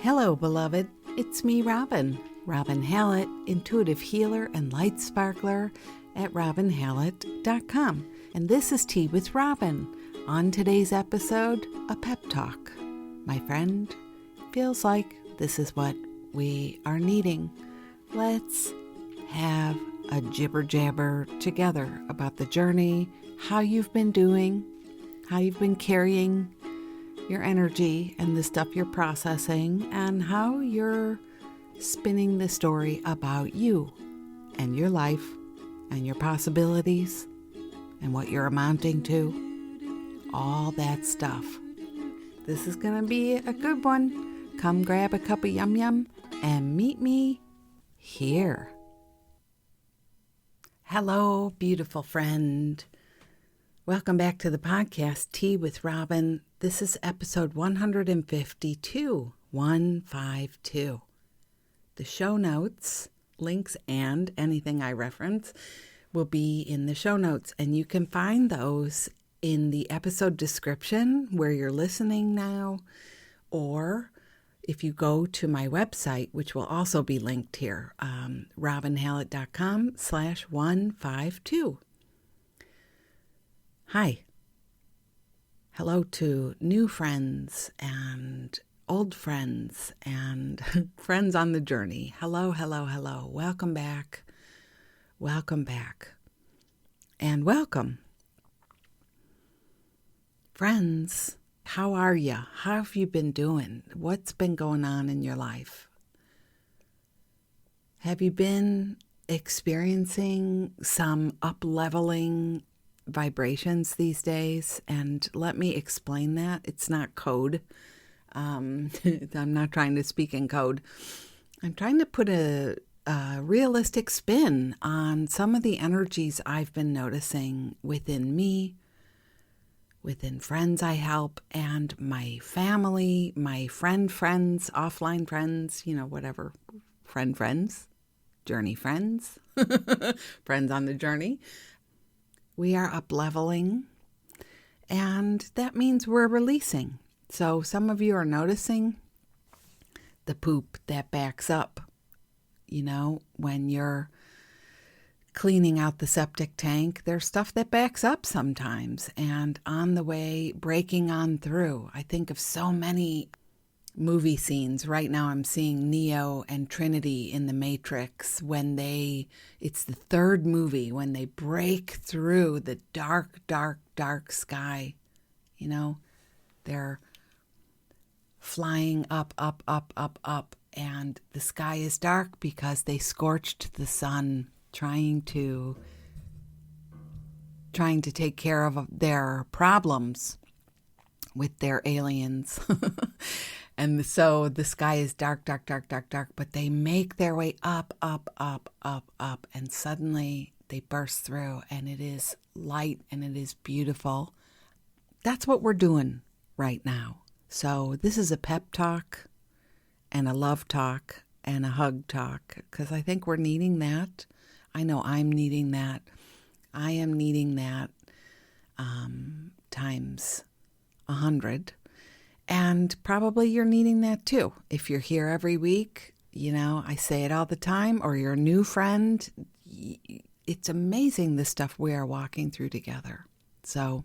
Hello, beloved. It's me, Robin Hallett, intuitive healer and light sparkler at robinhallett.com. And this is Tea with Robin. On today's episode, a pep talk. My friend, feels like this is what we are needing. Let's have a jibber-jabber together about the journey, how you've been doing, how you've been carrying your energy and the stuff you're processing, and how you're spinning the story about you and your life and your possibilities and what you're amounting to, all that stuff. This is going to be a good one. Come grab a cup of yum yum and meet me here. Hello, beautiful friend. Welcome back to the podcast, Tea with Robin. This is episode 152. 152. The show notes, links, and anything I reference will be in the show notes. And you can find those in the episode description where you're listening now. Or if you go to my website, which will also be linked here, robinhallett.com/152. Hi. Hello to new friends and old friends and friends on the journey. Hello, hello, hello. Welcome back. Welcome back. And welcome. Friends, how are you? How have you been doing? What's been going on in your life? Have you been experiencing some up-leveling vibrations these days? And let me explain that. It's not code. I'm not trying to speak in code. I'm trying to put a realistic spin on some of the energies I've been noticing within me, within friends I help, and my family, my friends, offline friends, whatever, friends, journey friends, friends on the journey. We are up-leveling, and that means we're releasing. So some of you are noticing the poop that backs up, when you're cleaning out the septic tank. There's stuff that backs up sometimes, and on the way, breaking on through. I think of so many movie scenes. Right now I'm seeing Neo and Trinity in the Matrix it's the third movie when they break through the dark, dark, dark sky. They're flying up, up, up, up, up, and the sky is dark because they scorched the sun trying to take care of their problems with their aliens. And so the sky is dark, dark, dark, dark, dark, but they make their way up, up, up, up, up, and suddenly they burst through, and it is light, and it is beautiful. That's what we're doing right now. So this is a pep talk and a love talk and a hug talk, because I think we're needing that. I know I'm needing that. I am needing that times 100. And probably you're needing that too. If you're here every week, I say it all the time, or you're a new friend, it's amazing the stuff we are walking through together. So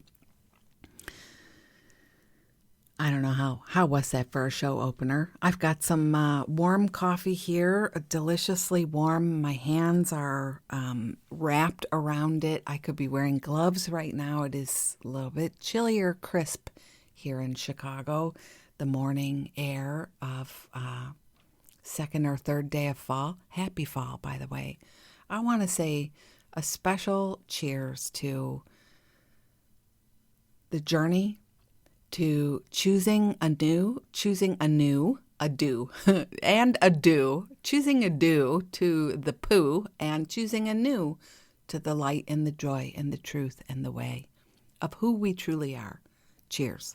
I don't know how was that for a show opener? I've got some warm coffee here, deliciously warm. My hands are wrapped around it. I could be wearing gloves right now. It is a little bit chillier, crisp here in Chicago, the morning air of second or third day of fall. Happy fall, by the way. I want to say a special cheers to the journey, to choosing anew, choosing a do, choosing a do to the poo, and choosing anew to the light and the joy and the truth and the way of who we truly are. Cheers.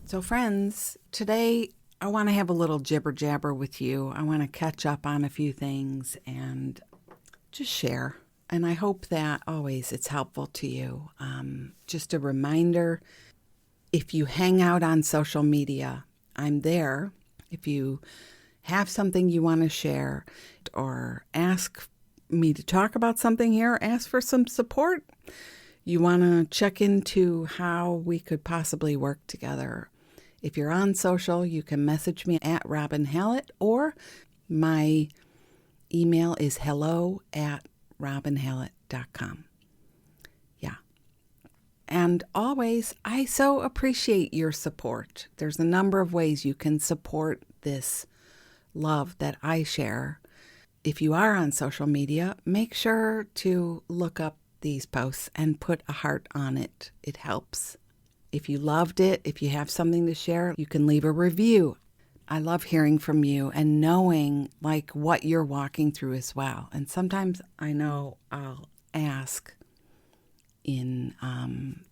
So friends, today I want to have a little jibber-jabber with you. I want to catch up on a few things and just share. And I hope that always it's helpful to you. Just a reminder, if you hang out on social media, I'm there. If you have something you want to share or ask me to talk about something here, ask for some support, you want to check into how we could possibly work together. If you're on social, you can message me at Robin Hallett, or my email is hello@robinhallett.com. Yeah. And always, I so appreciate your support. There's a number of ways you can support this love that I share. If you are on social media, make sure to look up these posts and put a heart on it. It helps. If you loved it, if you have something to share, you can leave a review. I love hearing from you and knowing like what you're walking through as well. And sometimes I know I'll ask in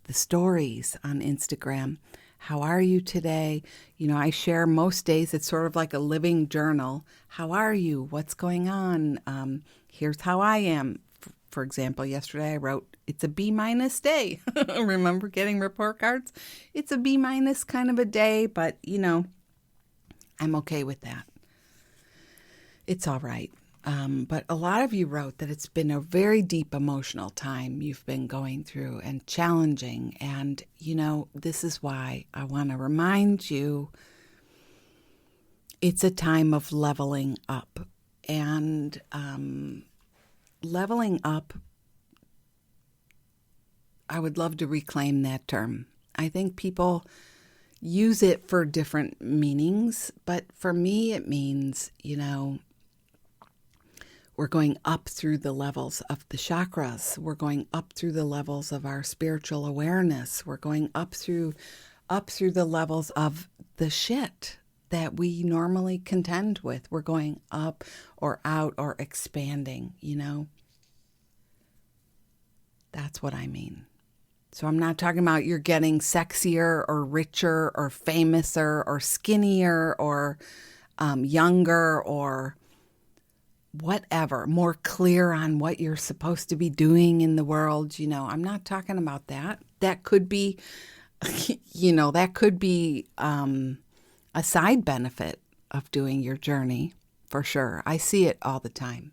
the stories on Instagram, how are you today? You know, I share most days. It's sort of like a living journal. How are you? What's going on? Here's how I am. For example, yesterday I wrote, it's a B- day. Remember getting report cards? It's a B- kind of a day, but you know, I'm okay with that. It's all right. But a lot of you wrote that it's been a very deep emotional time you've been going through and challenging. And, you know, this is why I want to remind you it's a time of leveling up. And leveling up, I would love to reclaim that term. I think people use it for different meanings, but for me it means, you know, we're going up through the levels of the chakras. We're going up through the levels of our spiritual awareness. We're going up through the levels of the shit that we normally contend with. We're going up or out or expanding, you know. That's what I mean. So I'm not talking about you're getting sexier or richer or famouser or skinnier or younger or whatever, more clear on what you're supposed to be doing in the world. You know, I'm not talking about that. That could be, you know, that could be a side benefit of doing your journey, for sure. I see it all the time.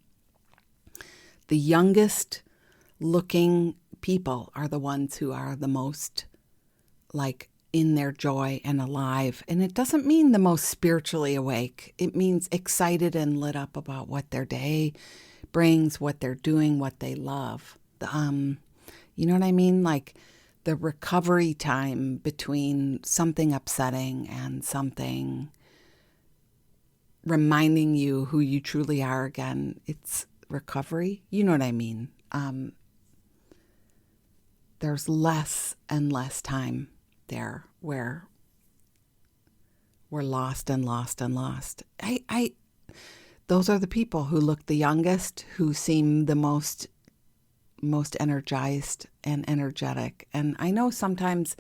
The youngest looking people are the ones who are the most like in their joy and alive. And it doesn't mean the most spiritually awake. It means excited and lit up about what their day brings, what they're doing, what they love. You know what I mean? Like the recovery time between something upsetting and something reminding you who you truly are again. It's recovery. You know what I mean? There's less and less time there where we're lost and lost and lost. Those are the people who look the youngest, who seem the most energized and energetic. And I know sometimes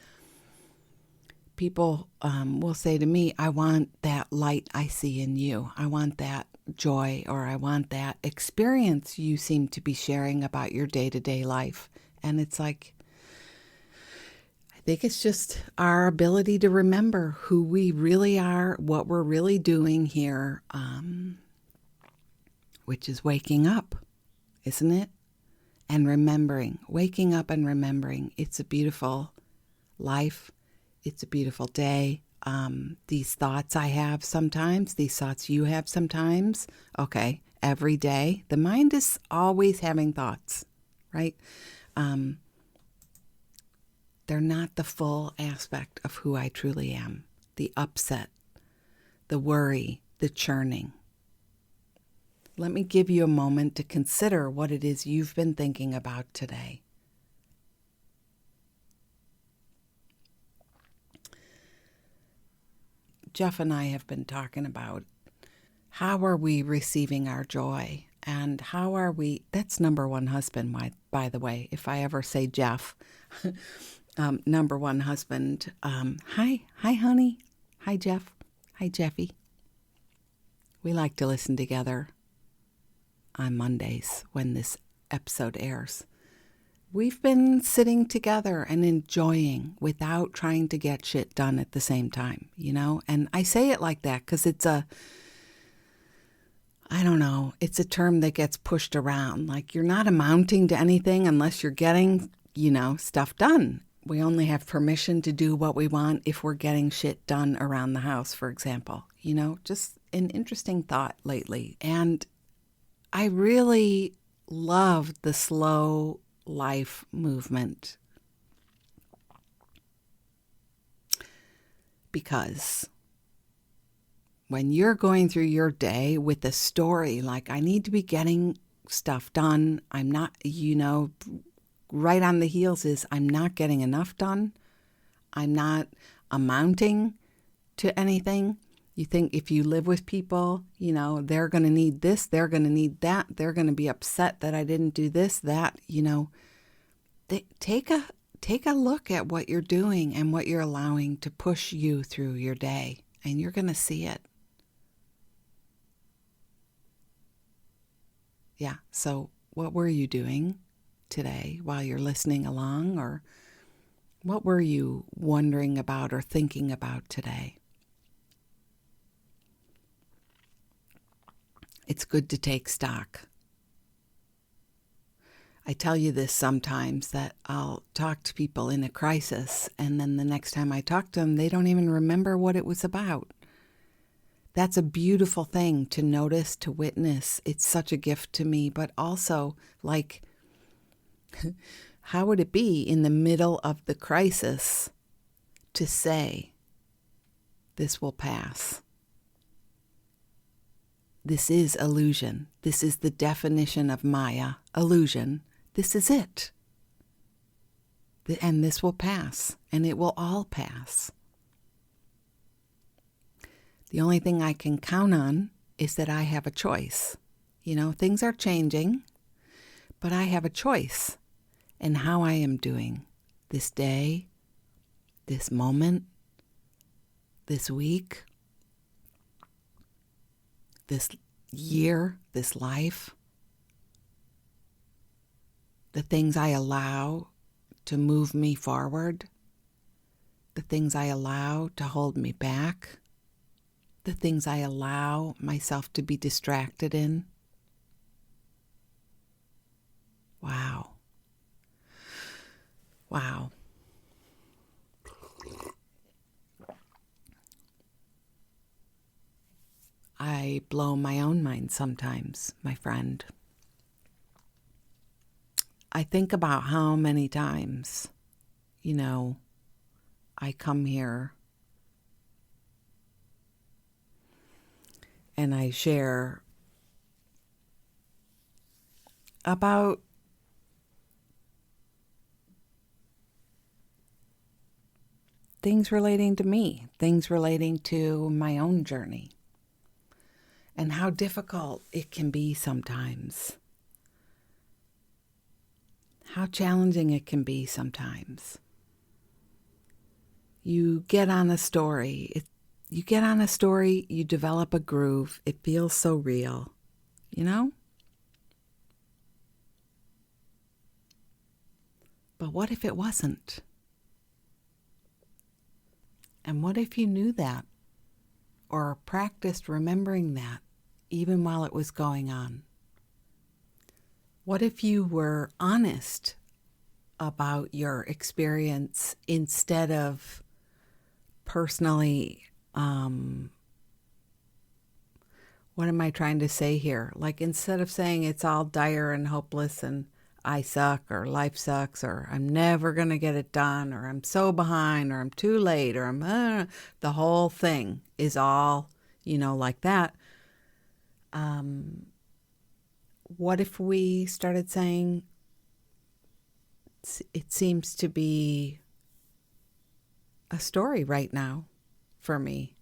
people will say to me, I want that light I see in you. I want that joy, or I want that experience you seem to be sharing about your day-to-day life. And it's like, I think it's just our ability to remember who we really are, what we're really doing here, which is waking up, isn't it? And remembering, waking up and remembering. It's a beautiful life. It's a beautiful day. These thoughts I have sometimes, these thoughts you have sometimes. Okay, every day. The mind is always having thoughts, right? They're not the full aspect of who I truly am. The upset, the worry, the churning. Let me give you a moment to consider what it is you've been thinking about today. Jeff and I have been talking about how are we receiving our joy, and how are we, that's number one husband, by the way, if I ever say Jeff, number one husband. Hi honey, hi Jeff, hi Jeffy. We like to listen together on Mondays when this episode airs. We've been sitting together and enjoying without trying to get shit done at the same time, you know? And I say it like that because it's a term that gets pushed around. Like, you're not amounting to anything unless you're getting, stuff done. We only have permission to do what we want if we're getting shit done around the house, for example. Just an interesting thought lately. And I really love the slow life movement because when you're going through your day with a story like, I need to be getting stuff done, I'm not, right on the heels is, I'm not getting enough done, I'm not amounting to anything. You think if you live with people, they're going to need this, they're going to need that, they're going to be upset that I didn't do this, that, take a look at what you're doing and what you're allowing to push you through your day, and you're going to see it. Yeah, so what were you doing today while you're listening along, or what were you wondering about or thinking about today? It's good to take stock. I tell you this sometimes, that I'll talk to people in a crisis, and then the next time I talk to them, they don't even remember what it was about. That's a beautiful thing to notice, to witness. It's such a gift to me, but also, like, how would it be in the middle of the crisis to say, this will pass? This is illusion. This is the definition of Maya, illusion. This is it. And this will pass, and it will all pass. The only thing I can count on is that I have a choice. Things are changing, but I have a choice in how I am doing this day, this moment, this week, this year, this life. The things I allow to move me forward, the things I allow to hold me back, the things I allow myself to be distracted in. Wow. Wow. I blow my own mind sometimes, my friend. I think about how many times, I come here and I share about things relating to me, things relating to my own journey, and how difficult it can be sometimes, how challenging it can be sometimes. You get on a story, you develop a groove, it feels so real, But what if it wasn't? And what if you knew that, or practiced remembering that, even while it was going on? What if you were honest about your experience instead of personally, what am I trying to say here? Like, instead of saying it's all dire and hopeless and I suck, or life sucks, or I'm never going to get it done, or I'm so behind, or I'm too late, or the whole thing is all, like that. What if we started saying, it seems to be a story right now for me,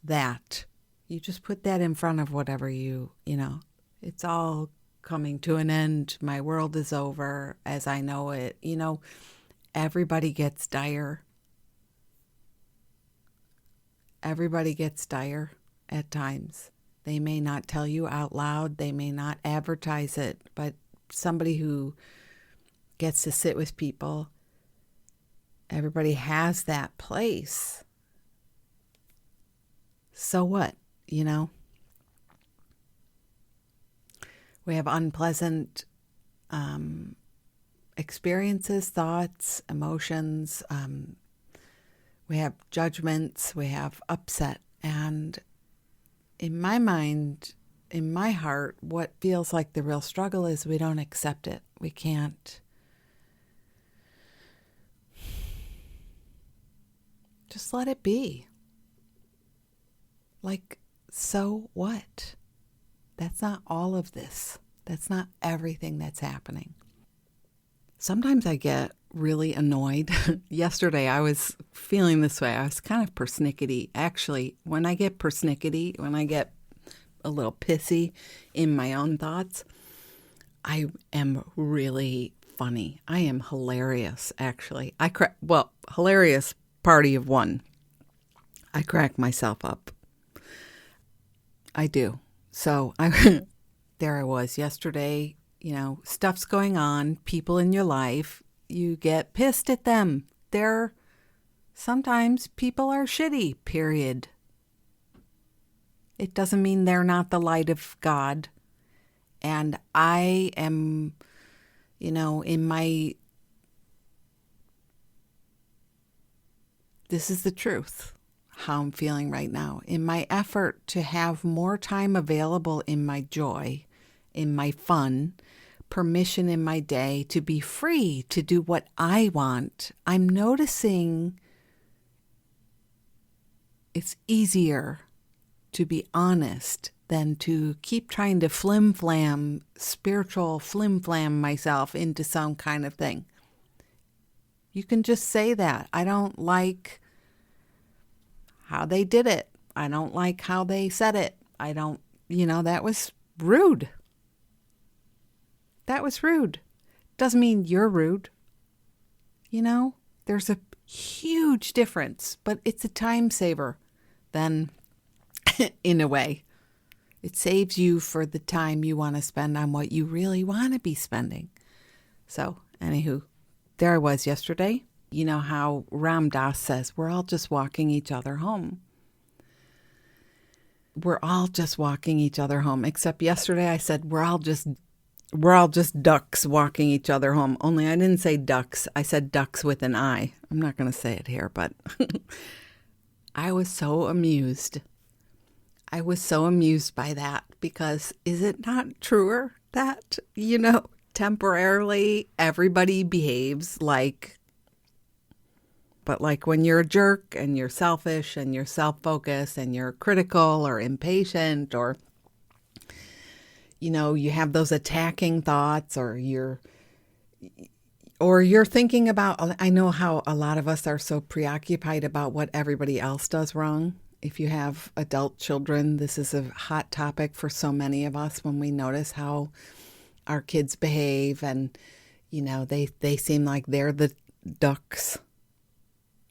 that you just put that in front of whatever it's all coming to an end. My world is over as I know it. Everybody gets dire. Everybody gets dire at times. They may not tell you out loud. They may not advertise it, but somebody who gets to sit with people, everybody has that place. So what, We have unpleasant experiences, thoughts, emotions. We have judgments. We have upset. And in my mind, in my heart, what feels like the real struggle is we don't accept it. We can't. Just let it be. Like, so what? That's not all of this. That's not everything that's happening. Sometimes I get really annoyed. Yesterday I was feeling this way. I was kind of persnickety. Actually, when I get persnickety, when I get a little pissy in my own thoughts, I am really funny. I am hilarious, actually. Hilarious party of one. I crack myself up. I do. So there I was yesterday, stuff's going on, people in your life, you get pissed at them. Sometimes people are shitty, period. It doesn't mean they're not the light of God. And I am, this is the truth. How I'm feeling right now. In my effort to have more time available in my joy, in my fun, permission in my day to be free to do what I want, I'm noticing it's easier to be honest than to keep trying to spiritual flim-flam myself into some kind of thing. You can just say that. I don't like how they did it. I don't like how they said it. That was rude. That was rude. Doesn't mean you're rude. There's a huge difference, but it's a time saver then, in a way. It saves you for the time you want to spend on what you really want to be spending. So, anywho, there I was yesterday. You know how Ram Dass says, we're all just walking each other home. We're all just walking each other home. Except yesterday I said, we're all just ducks walking each other home. Only I didn't say ducks. I said ducks with an I. I'm not going to say it here, but I was so amused. I was so amused by that because is it not truer that, temporarily everybody behaves but when you're a jerk and you're selfish and you're self-focused and you're critical or impatient or, you have those attacking thoughts or you're thinking about, I know how a lot of us are so preoccupied about what everybody else does wrong. If you have adult children, this is a hot topic for so many of us when we notice how our kids behave and, they seem like they're the ducks.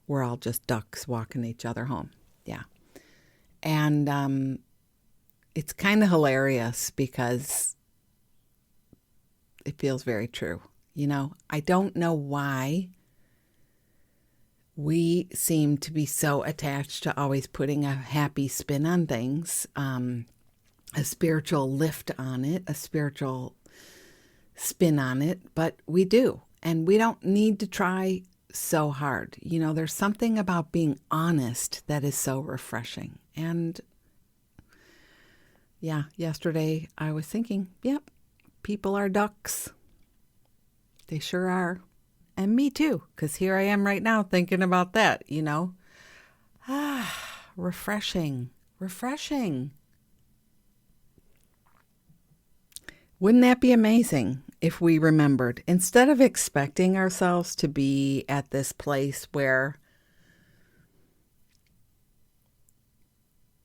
We're all just ducks walking each other home. Yeah. And it's kind of hilarious because it feels very true. I don't know why we seem to be so attached to always putting a happy spin on things, a spiritual lift on it, a spiritual spin on it, but we do. And we don't need to try so hard. There's something about being honest that is so refreshing. And yeah, yesterday I was thinking, yep, people are ducks. They sure are. And me too, because here I am right now thinking about that, refreshing. Wouldn't that be amazing if we remembered, instead of expecting ourselves to be at this place where,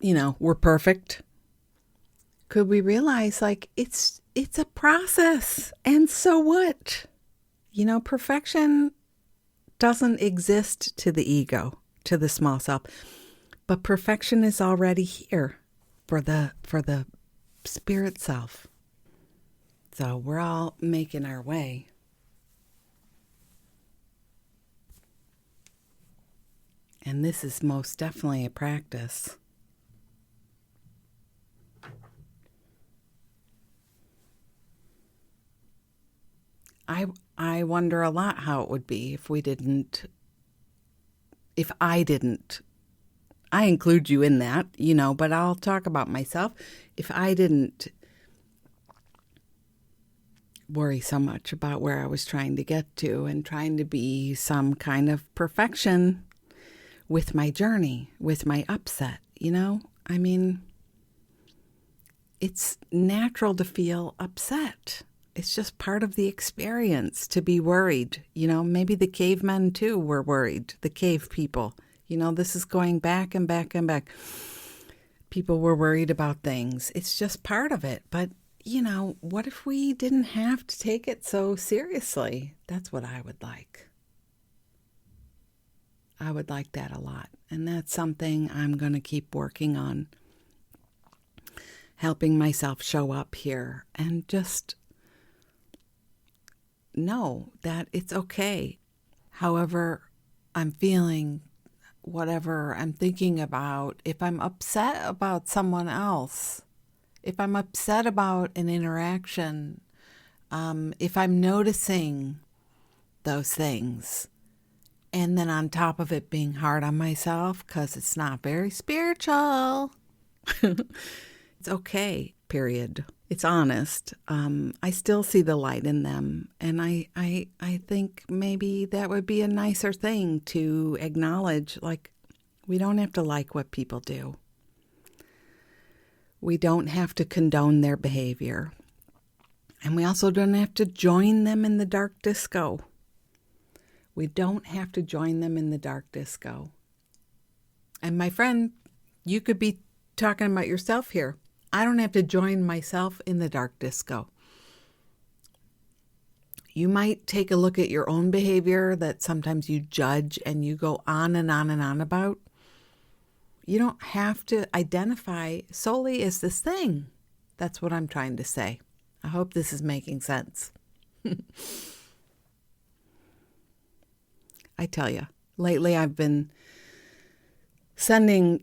we're perfect, could we realize it's a process, and so what? Perfection doesn't exist to the ego, to the small self, but perfection is already here. for the spirit self. So we're all making our way. And this is most definitely a practice. I wonder a lot how it would be if I didn't. I include you in that, but I'll talk about myself. If I didn't worry so much about where I was trying to get to and trying to be some kind of perfection with my journey, with my upset, I mean, it's natural to feel upset. It's just part of the experience to be worried. Maybe the cavemen too were worried, the cave people. This is going back and back and back. People were worried about things. It's just part of it. But, what if we didn't have to take it so seriously? That's what I would like. I would like that a lot. And that's something I'm going to keep working on. Helping myself show up here and just know that it's okay. However I'm feeling, whatever I'm thinking about, if I'm upset about someone else, if I'm upset about an interaction, if I'm noticing those things, and then on top of it being hard on myself because it's not very spiritual, it's okay, period. It's honest. I still see the light in them. And I think maybe that would be a nicer thing to acknowledge. Like, we don't have to like what people do. We don't have to condone their behavior. And we also don't have to join them in the dark disco. We don't have to join them in the dark disco. And my friend, you could be talking about yourself here. I don't have to join myself in the dark disco. You might take a look at your own behavior that sometimes you judge and you go on and on and on about. You don't have to identify solely as this thing. That's what I'm trying to say. I hope this is making sense. I tell you, lately I've been sending,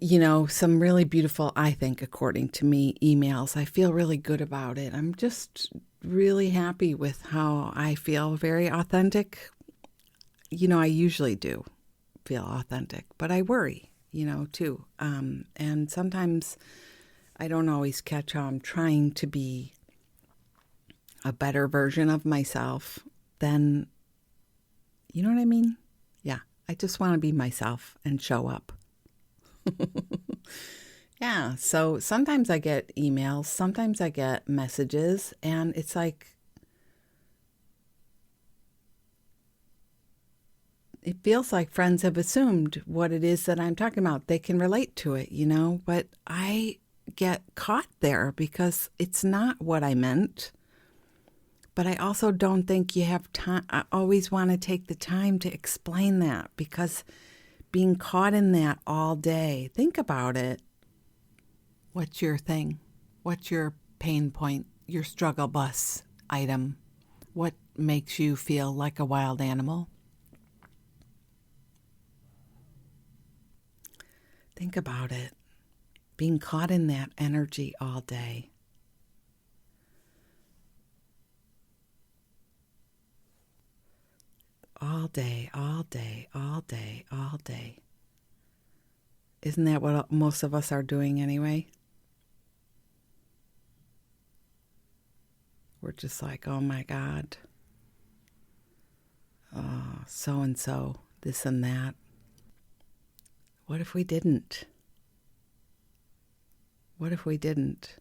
some really beautiful, I think, according to me, emails. I feel really good about it. I'm just really happy with how I feel, very authentic. I usually do feel authentic, but I worry, too. And sometimes I don't always catch how I'm trying to be a better version of myself than, you know what I mean? Yeah, I just want to be myself and show up. Yeah, so sometimes I get emails, sometimes I get messages, and it's like, it feels like friends have assumed what it is that I'm talking about. They can relate to it, but I get caught there because it's not what I meant. But I also don't think you have time. I always want to take the time to explain that, because being caught in that all day, think about it. What's your thing? What's your pain point? Your struggle bus item? What makes you feel like a wild animal? Think about it. Being caught in that energy all day. All day, all day, all day, all day. Isn't that what most of us are doing anyway? We're just like, oh my God. Oh, so-and-so, this and that. What if we didn't? What if we didn't?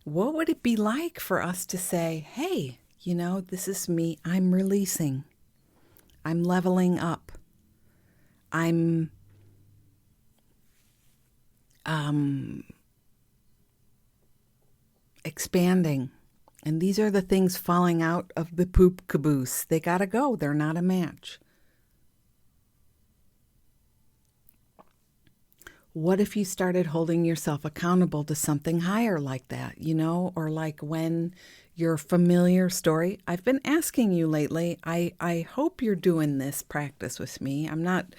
What would it be like for us to say, hey, this is me. I'm releasing. I'm leveling up. I'm expanding. And these are the things falling out of the poop caboose. They gotta go. They're not a match. What if you started holding yourself accountable to something higher like that, or like when your familiar story, I've been asking you lately, I hope you're doing this practice with me. I'm not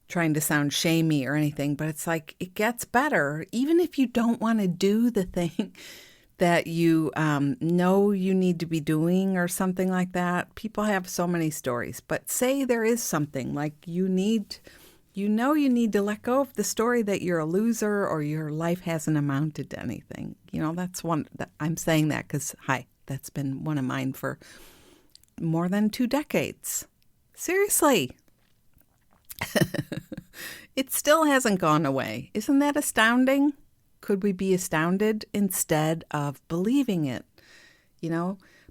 trying to sound shamey or anything, but it's like it gets better. Even if you don't want to do the thing that you know you need to be doing or something like that. People have so many stories, but say there is something like you need to let go of the story that you're a loser or your life hasn't amounted to anything. That's one that I'm saying that because, that's been one of mine for more than 2 decades. Seriously. It still hasn't gone away. Isn't that astounding? Could we be astounded instead of believing it?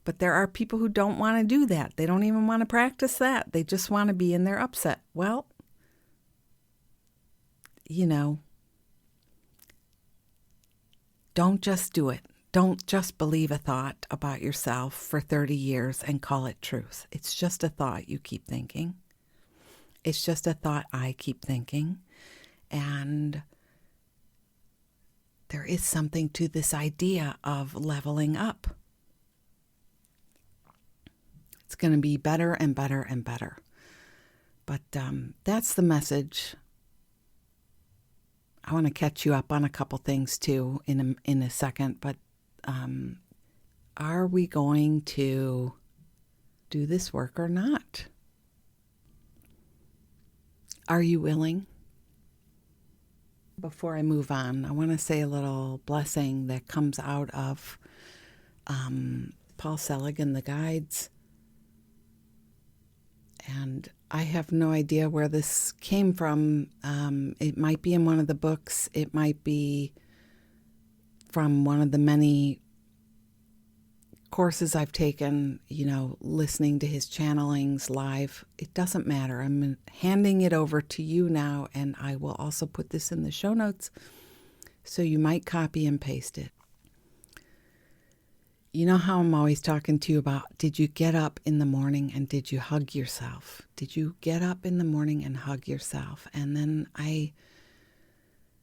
But there are people who don't want to do that. They don't even want to practice that. They just want to be in their upset. Well, don't just do it. Don't just believe a thought about yourself for 30 years and call it truth. It's just a thought you keep thinking. It's just a thought I keep thinking. And there is something to this idea of leveling up. It's going to be better and better and better. But that's the message. I want to catch you up on a couple things too in a second. But are we going to do this work or not? Are you willing? Before I move on, I want to say a little blessing that comes out of Paul Selig and the Guides. And I have no idea where this came from. It might be in one of the books. It might be from one of the many courses I've taken, listening to his channelings live. It doesn't matter. I'm handing it over to you now, and I will also put this in the show notes so you might copy and paste it. You know how I'm always talking to you about, did you get up in the morning and did you hug yourself? Did you get up in the morning and hug yourself? And then I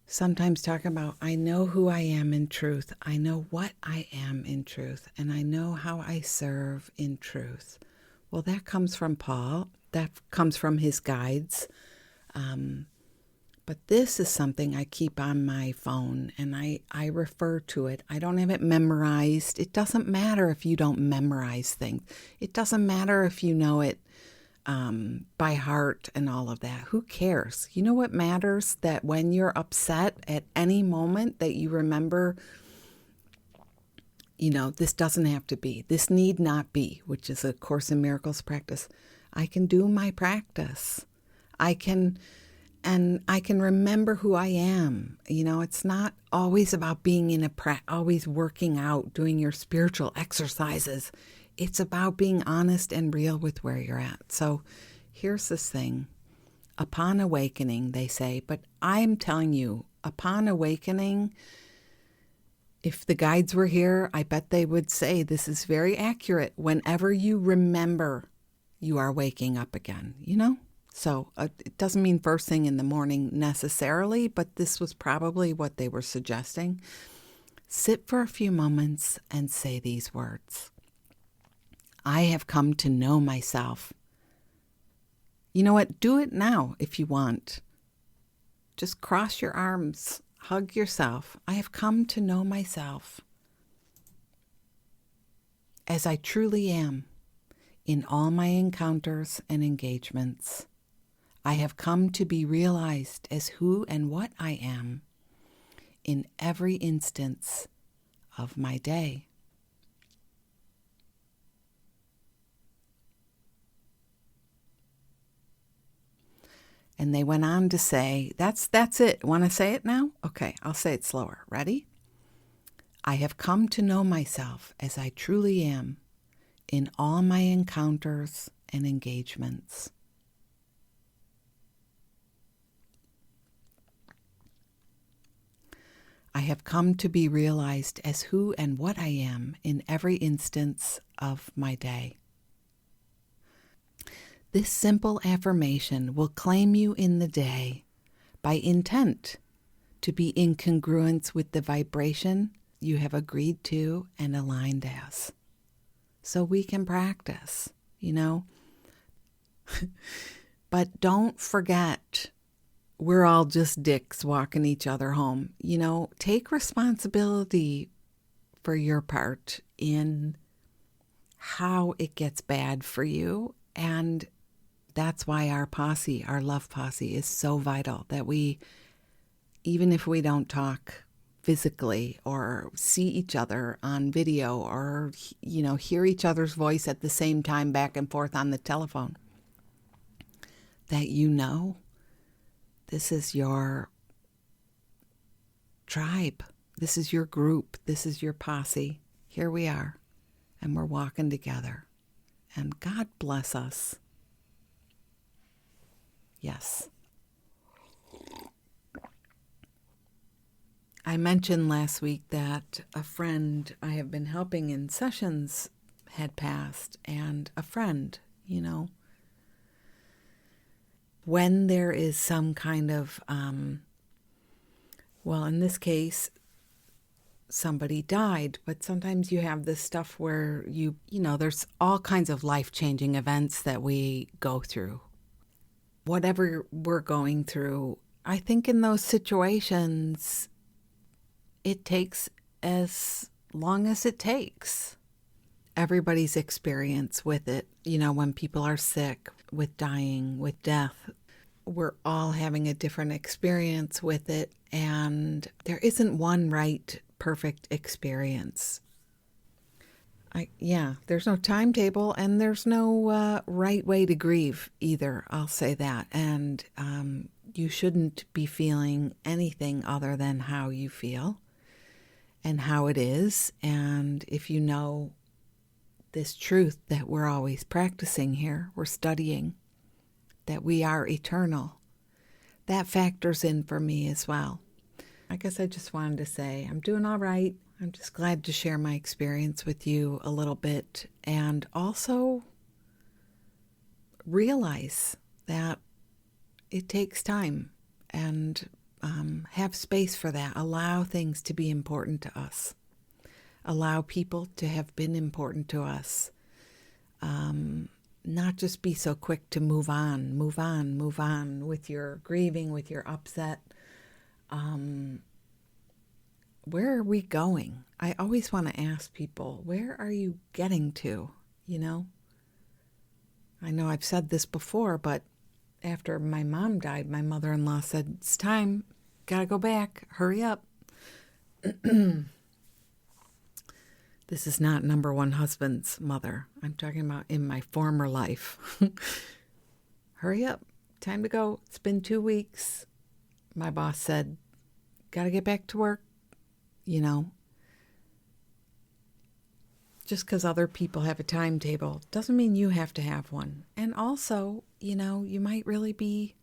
sometimes talk about, I know who I am in truth. I know what I am in truth. And I know how I serve in truth. Well, that comes from Paul. That comes from his guides. But this is something I keep on my phone, and I refer to it. I don't have it memorized. It doesn't matter if you don't memorize things. It doesn't matter if you know it by heart and all of that. Who cares? You know what matters? That when you're upset at any moment that you remember, this doesn't have to be. This need not be, which is a Course in Miracles practice. I can do my practice. I can remember who I am. It's not always about being in always working out, doing your spiritual exercises. It's about being honest and real with where you're at. So here's this thing. Upon awakening, they say, but I'm telling you, upon awakening, if the guides were here, I bet they would say this is very accurate. Whenever you remember, you are waking up again, So it doesn't mean first thing in the morning necessarily, but this was probably what they were suggesting. Sit for a few moments and say these words. I have come to know myself. You know what? Do it now if you want. Just cross your arms, hug yourself. I have come to know myself as I truly am in all my encounters and engagements. I have come to be realized as who and what I am in every instance of my day. And they went on to say, that's it. Want to say it now? Okay, I'll say it slower. Ready? I have come to know myself as I truly am in all my encounters and engagements. I have come to be realized as who and what I am in every instance of my day. This simple affirmation will claim you in the day by intent to be in congruence with the vibration you have agreed to and aligned as. So we can practice, But don't forget, we're all just dicks walking each other home. Take responsibility for your part in how it gets bad for you. And that's why our posse, our love posse, is so vital, that we, even if we don't talk physically or see each other on video or, hear each other's voice at the same time back and forth on the telephone, that this is your tribe. This is your group. This is your posse. Here we are, and we're walking together. And God bless us. Yes. I mentioned last week that a friend I have been helping in sessions had passed, and a friend, when there is some kind of, in this case, somebody died, but sometimes you have this stuff where there's all kinds of life-changing events that we go through. Whatever we're going through, I think in those situations, it takes as long as it takes. Everybody's experience with it, when people are sick, with dying, with death, we're all having a different experience with it, and there isn't one right, perfect experience. There's no timetable, and there's no right way to grieve either, I'll say that. And you shouldn't be feeling anything other than how you feel and how it is. And if you know this truth that we're always practicing here, we're studying, that we are eternal, that factors in for me as well. I guess I just wanted to say I'm doing all right. I'm just glad to share my experience with you a little bit, and also realize that it takes time, and have space for that. Allow things to be important to us. Allow people to have been important to us. Not just be so quick to move on with your grieving, with your upset. Where are we going? I always want to ask people, where are you getting to? I know I've said this before, but after my mom died, my mother-in-law said, it's time, gotta go back, hurry up. This is not number one husband's mother. I'm talking about in my former life. Hurry up, time to go. It's been 2 weeks. My boss said, gotta get back to work. Just because other people have a timetable doesn't mean you have to have one. And also, you might really be...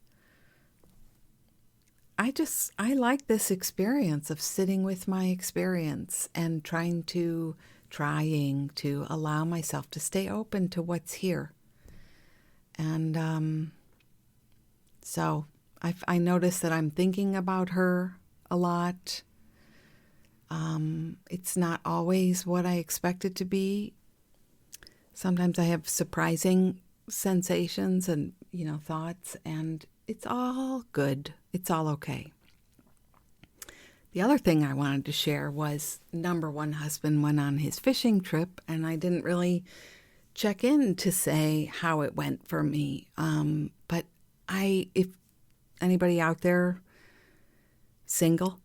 I like this experience of sitting with my experience and trying to allow myself to stay open to what's here. And so I notice that I'm thinking about her a lot. It's not always what I expect it to be. Sometimes I have surprising sensations and, thoughts, and it's all good. It's all okay. The other thing I wanted to share was number one husband went on his fishing trip, and I didn't really check in to say how it went for me. But if anybody out there single,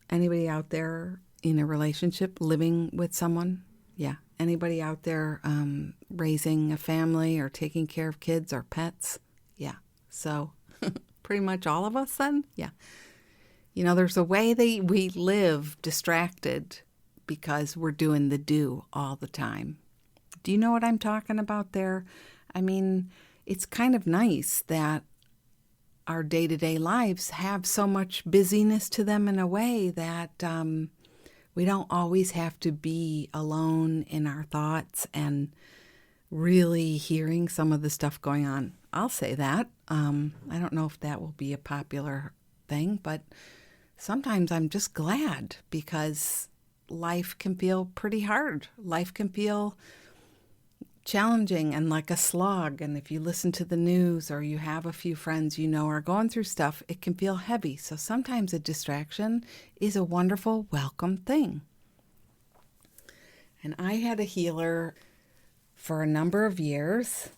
anybody out there in a relationship, living with someone, anybody out there raising a family or taking care of kids or pets, so pretty much all of us then, there's a way that we live distracted because we're doing the do all the time. Do you know what I'm talking about there? I mean, it's kind of nice that our day-to-day lives have so much busyness to them in a way that we don't always have to be alone in our thoughts and really hearing some of the stuff going on. I'll say that. I don't know if that will be a popular thing, but sometimes I'm just glad because life can feel pretty hard. Life can feel challenging and like a slog. And if you listen to the news or you have a few friends you know are going through stuff, it can feel heavy. So sometimes a distraction is a wonderful, welcome thing. And I had a healer for a number of years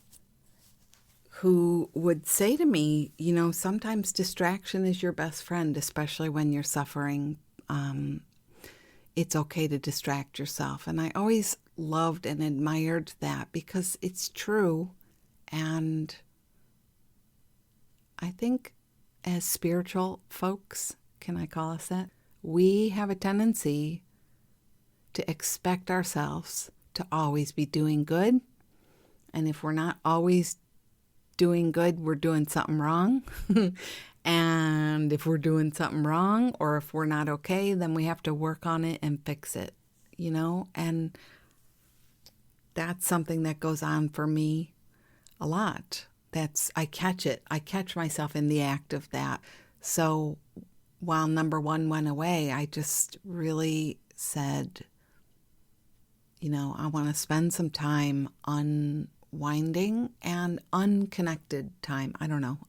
who would say to me, you know, sometimes distraction is your best friend, especially when you're suffering. It's okay to distract yourself. And I always loved and admired that because it's true. And I think as spiritual folks, can I call us that? We have a tendency to expect ourselves to always be doing good. And if we're not always doing good, we're doing something wrong. And if we're doing something wrong or if we're not okay, then we have to work on it and fix it, you know? And that's something that goes on for me a lot. I catch it. I catch myself in the act of that. So while number one went away, I just really said, you know, I want to spend some time unwinding and unconnected time. I don't know,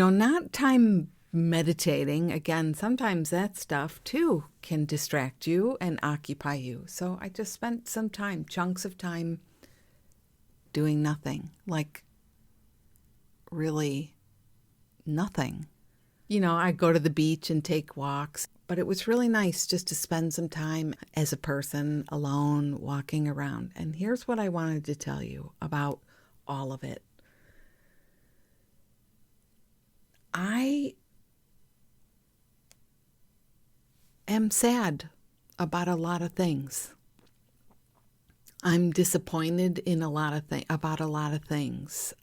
not time meditating. Again, sometimes that stuff too can distract you and occupy you. So I just spent some time, chunks of time doing nothing, like really nothing. You know, I go to the beach and take walks, but it was really nice just to spend some time as a person alone, walking around. And here's what I wanted to tell you about all of it. I am sad about a lot of things. I'm disappointed in about a lot of things.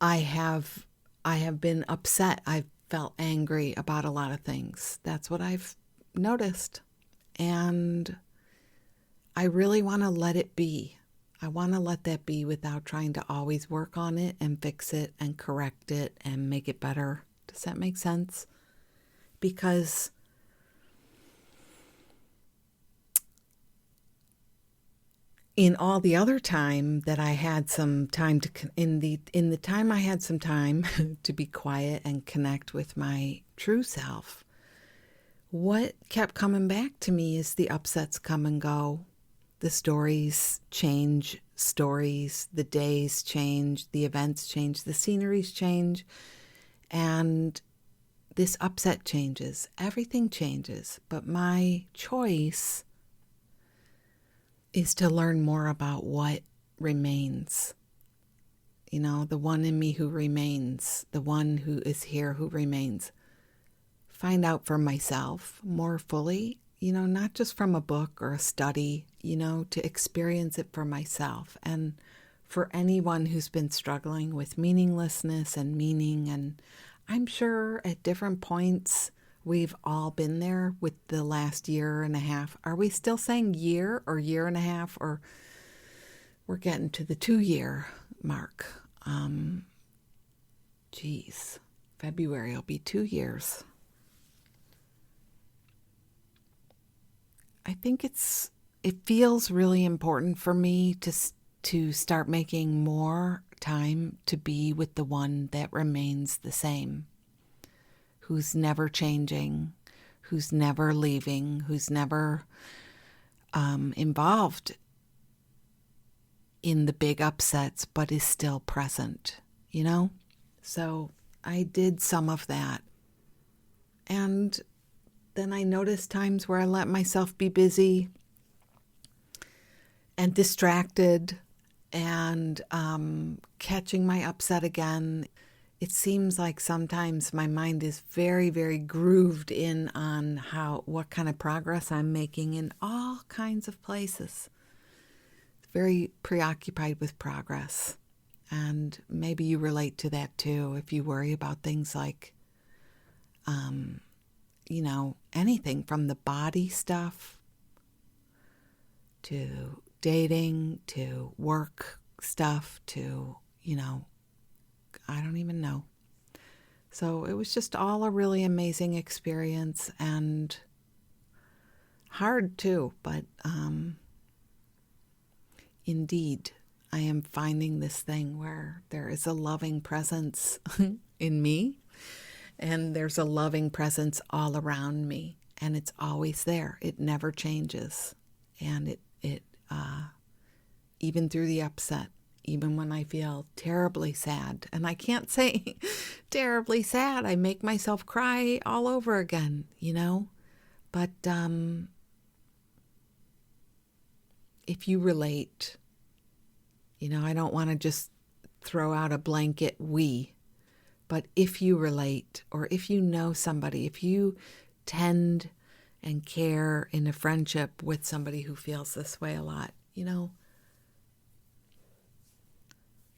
I have been upset. I've felt angry about a lot of things. That's what I've noticed. And I really want to let it be. I want to let that be without trying to always work on it and fix it and correct it and make it better. Does that make sense? Because in all the other time that I had some time in the time I had some time to be quiet and connect with my true self, what kept coming back to me is the upsets come and go. The stories change, the days change, the events change, the sceneries change, and this upset changes. Everything changes, but my choice is to learn more about what remains. You know, the one in me who remains, the one who is here who remains. Find out for myself more fully, you know, not just from a book or a study, you know, to experience it for myself. And for anyone who's been struggling with meaninglessness and meaning, and I'm sure at different points we've all been there with the last year and a half. Are we still saying year or year and a half, or we're getting to the 2-year mark? February will be 2 years. I think it feels really important for me to start making more time to be with the one that remains the same, who's never changing, who's never leaving, who's never involved in the big upsets, but is still present, you know? So I did some of that. And then I noticed times where I let myself be busy and distracted and catching my upset again. It seems like sometimes my mind is very, very grooved in on what kind of progress I'm making in all kinds of places. Very preoccupied with progress. And maybe you relate to that too if you worry about things like, anything from the body stuff to dating to work stuff to, I don't even know. So it was just all a really amazing experience, and hard too, but indeed, I am finding this thing where there is a loving presence in me, and there's a loving presence all around me, and it's always there. It never changes, and it even through the upset, even when I feel terribly sad, and I can't say terribly sad, I make myself cry all over again, but if you relate, I don't want to just throw out a blanket we, but if you relate, or if you know somebody, if you tend and care in a friendship with somebody who feels this way a lot,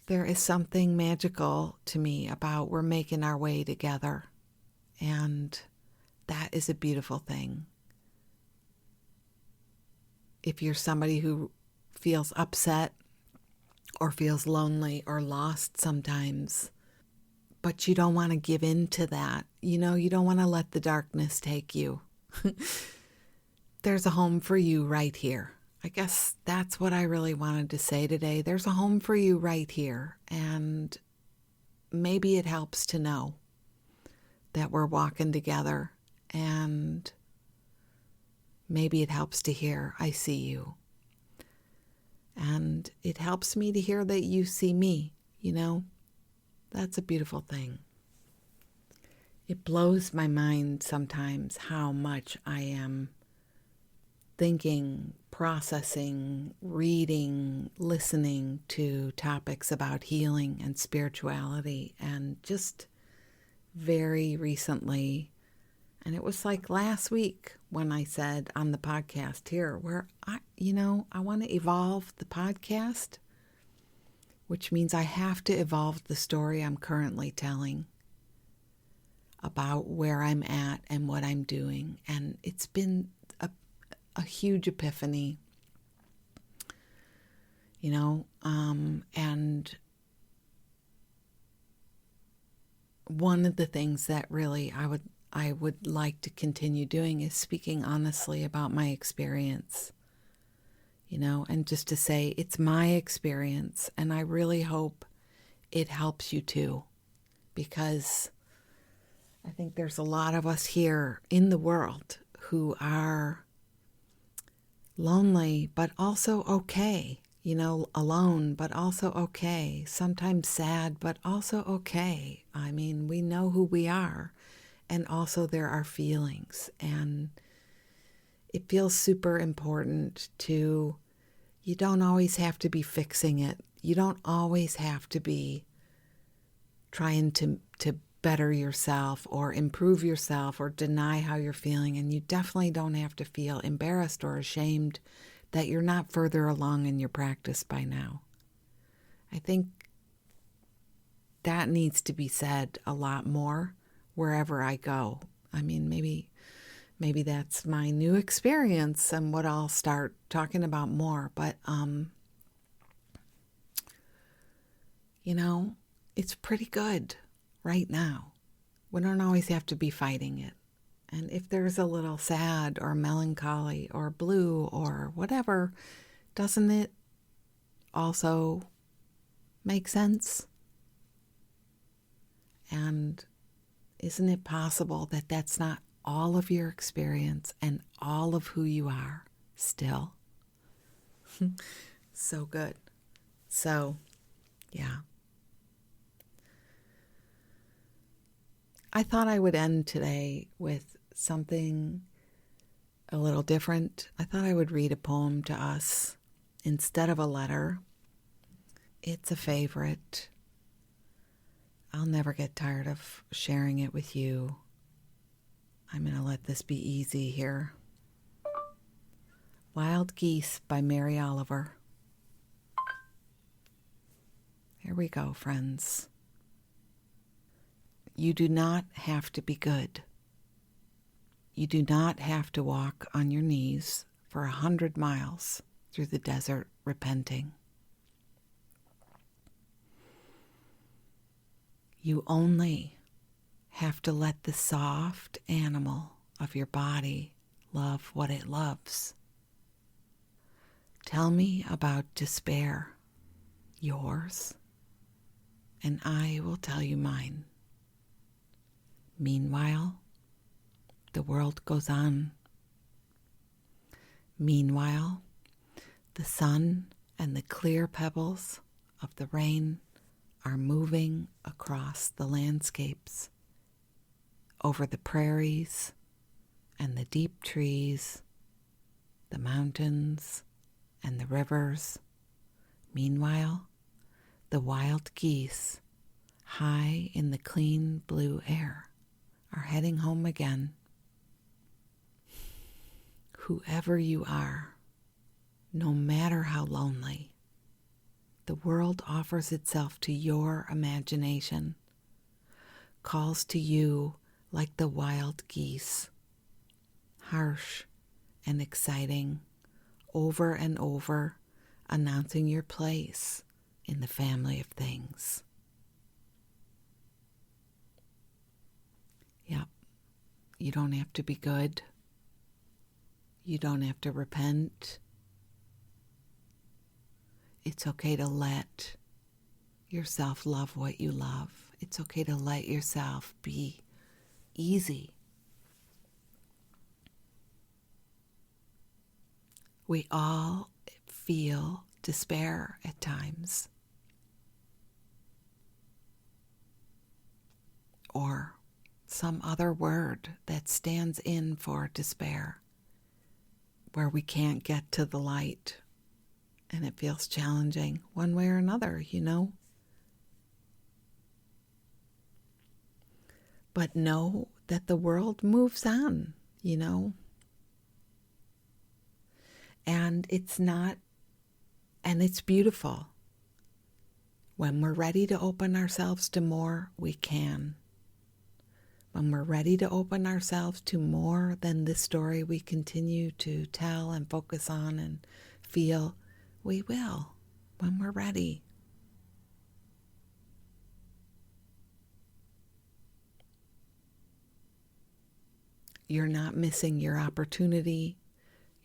there is something magical to me about we're making our way together, and that is a beautiful thing. If you're somebody who feels upset or feels lonely or lost sometimes, but you don't want to give in to that, you don't want to let the darkness take you, there's a home for you right here. I guess that's what I really wanted to say today. There's a home for you right here, and maybe it helps to know that we're walking together, and maybe it helps to hear, I see you. And it helps me to hear that you see me, That's a beautiful thing. It blows my mind sometimes how much I am thinking, processing, reading, listening to topics about healing and spirituality, and just very recently, and it was like last week when I said on the podcast here, where I want to evolve the podcast, which means I have to evolve the story I'm currently telling about where I'm at and what I'm doing. And it's been a huge epiphany, and one of the things that really I would like to continue doing is speaking honestly about my experience, and just to say it's my experience, and I really hope it helps you too, because I think there's a lot of us here in the world who are lonely, but also okay, alone, but also okay, sometimes sad, but also okay. I mean, we know who we are, and also there are feelings, and it feels super important you don't always have to be fixing it. You don't always have to be trying to better yourself or improve yourself or deny how you're feeling. And you definitely don't have to feel embarrassed or ashamed that you're not further along in your practice by now. I think that needs to be said a lot more wherever I go. I mean, maybe that's my new experience and what I'll start talking about more. But, it's pretty good right now. We don't always have to be fighting it. And if there's a little sad or melancholy or blue or whatever, doesn't it also make sense? And isn't it possible that that's not all of your experience and all of who you are still? So good. So, yeah. I thought I would end today with something a little different. I thought I would read a poem to us instead of a letter. It's a favorite. I'll never get tired of sharing it with you. I'm going to let this be easy here. Wild Geese by Mary Oliver. Here we go, friends. You do not have to be good. You do not have to walk on your knees for 100 miles through the desert repenting. You only have to let the soft animal of your body love what it loves. Tell me about despair, yours, and I will tell you mine. Meanwhile, the world goes on. Meanwhile, the sun and the clear pebbles of the rain are moving across the landscapes, over the prairies and the deep trees, the mountains and the rivers. Meanwhile, the wild geese, high in the clean blue air, are heading home again. Whoever you are, no matter how lonely, the world offers itself to your imagination, calls to you like the wild geese, harsh and exciting, over and over, announcing your place in the family of things. Yep, you don't have to be good. You don't have to repent. It's okay to let yourself love what you love. It's okay to let yourself be easy. We all feel despair at times, or some other word that stands in for despair, where we can't get to the light and it feels challenging one way or another, But know that the world moves on, And it's beautiful. When we're ready to open ourselves to more, we can. When we're ready to open ourselves to more than the story we continue to tell and focus on and feel, we will, when we're ready. You're not missing your opportunity.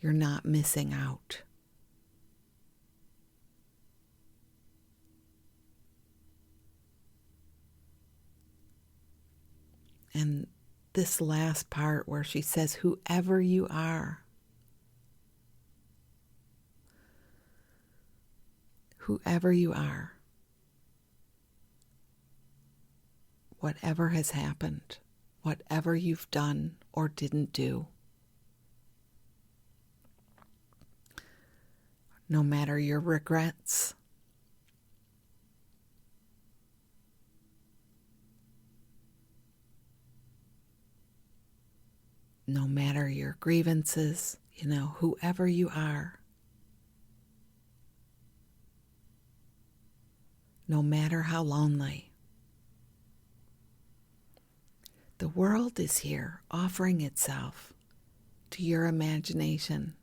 You're not missing out. And this last part where she says, whoever you are, whatever has happened, whatever you've done or didn't do, no matter your regrets, no matter your grievances, whoever you are, no matter how lonely, the world is here offering itself to your imagination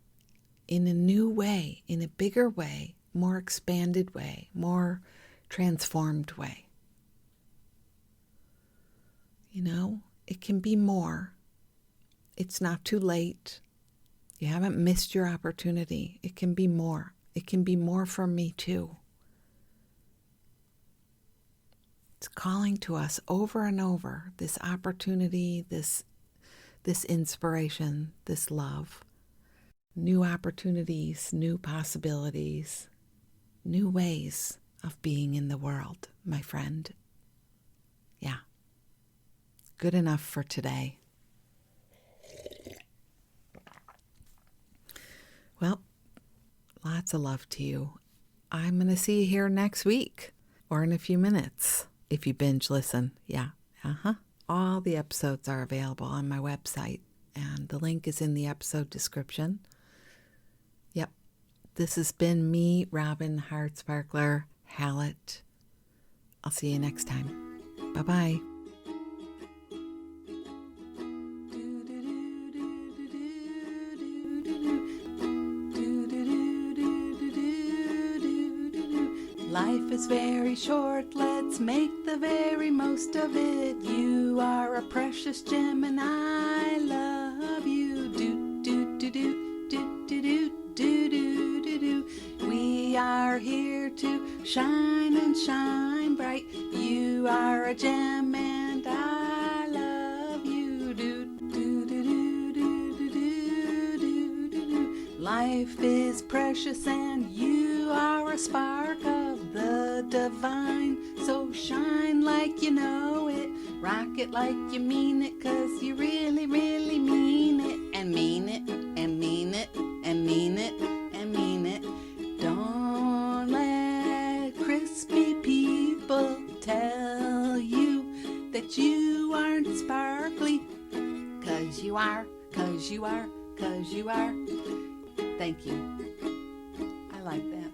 in a new way, in a bigger way, more expanded way, more transformed way. It can be more. It's not too late. You haven't missed your opportunity. It can be more. It can be more for me too. It's calling to us over and over, this opportunity, this inspiration, this love, new opportunities, new possibilities, new ways of being in the world, my friend. Yeah. Good enough for today. Well, lots of love to you. I'm going to see you here next week or in a few minutes if you binge listen. Yeah. All the episodes are available on my website, and the link is in the episode description. Yep. This has been me, Robin Hartsparkler Hallett. I'll see you next time. Bye-bye. Life is very short, let's let's make the very most of it. You are a precious gem and I love you. Do, do, do, do, do, do, do, do, do, do, do. We are here to shine and shine bright. You are a gem and I love you. Do, do, do, do, do, do, do, do, do. Life is precious and you are a spark of the divine. So shine like you know it, rock it like you mean it, 'cause you really, really mean it, and mean it, and mean it, and mean it, and mean it. Don't let crispy people tell you that you aren't sparkly, 'cause you are, 'cause you are, 'cause you are. Thank you. I like that.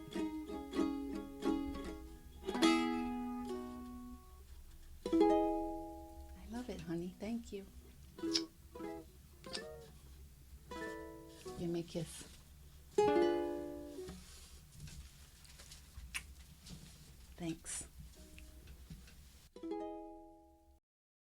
I love it, honey. Thank you. Give me a kiss. Thanks.